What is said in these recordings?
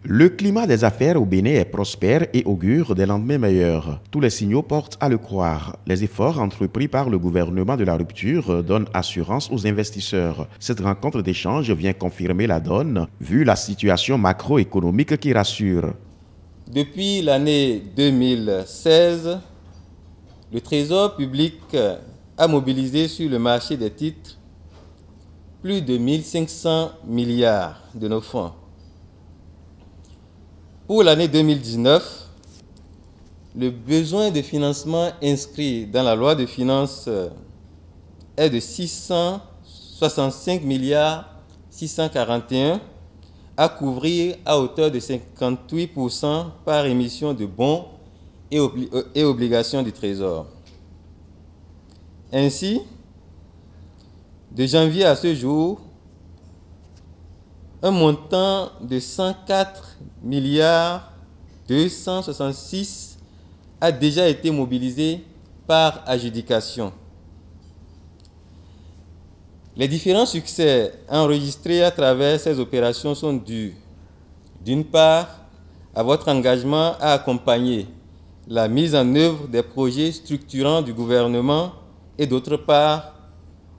Le climat des affaires au Bénin est prospère et augure des lendemains meilleurs. Tous les signaux portent à le croire. Les efforts entrepris par le gouvernement de la rupture donnent assurance aux investisseurs. Cette rencontre d'échange vient confirmer la donne, vu la situation macroéconomique qui rassure. Depuis l'année 2016, le Trésor public a mobilisé sur le marché des titres plus de 1500 milliards de nos fonds. Pour l'année 2019, le besoin de financement inscrit dans la loi de finances est de 665 milliards 641 à couvrir à hauteur de 58% par émission de bons et obligations du Trésor. Ainsi, de janvier à ce jour, un montant de 104 milliards 266 a déjà été mobilisé par adjudication. Les différents succès enregistrés à travers ces opérations sont dus, d'une part, à votre engagement à accompagner la mise en œuvre des projets structurants du gouvernement et d'autre part,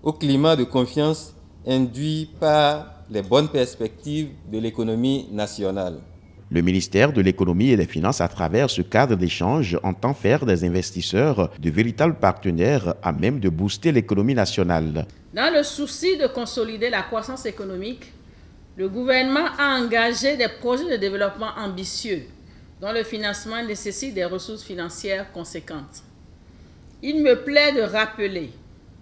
au climat de confiance induit par les bonnes perspectives de l'économie nationale. Le ministère de l'Économie et des Finances, à travers ce cadre d'échange, entend faire des investisseurs de véritables partenaires à même de booster l'économie nationale. Dans le souci de consolider la croissance économique, le gouvernement a engagé des projets de développement ambitieux dont le financement nécessite des ressources financières conséquentes. Il me plaît de rappeler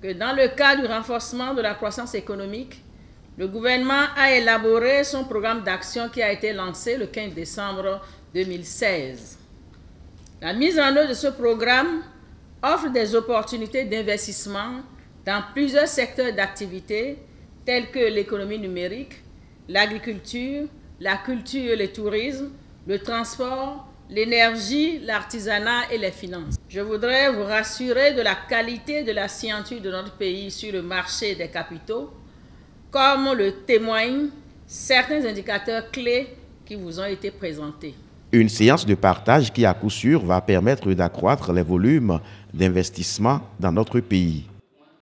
que dans le cadre du renforcement de la croissance économique, le gouvernement a élaboré son programme d'action qui a été lancé le 15 décembre 2016. La mise en œuvre de ce programme offre des opportunités d'investissement dans plusieurs secteurs d'activité tels que l'économie numérique, l'agriculture, la culture et le tourisme, le transport, l'énergie, l'artisanat et les finances. Je voudrais vous rassurer de la qualité de la signature de notre pays sur le marché des capitaux, comme le témoignent certains indicateurs clés qui vous ont été présentés. Une séance de partage qui, à coup sûr, va permettre d'accroître les volumes d'investissement dans notre pays.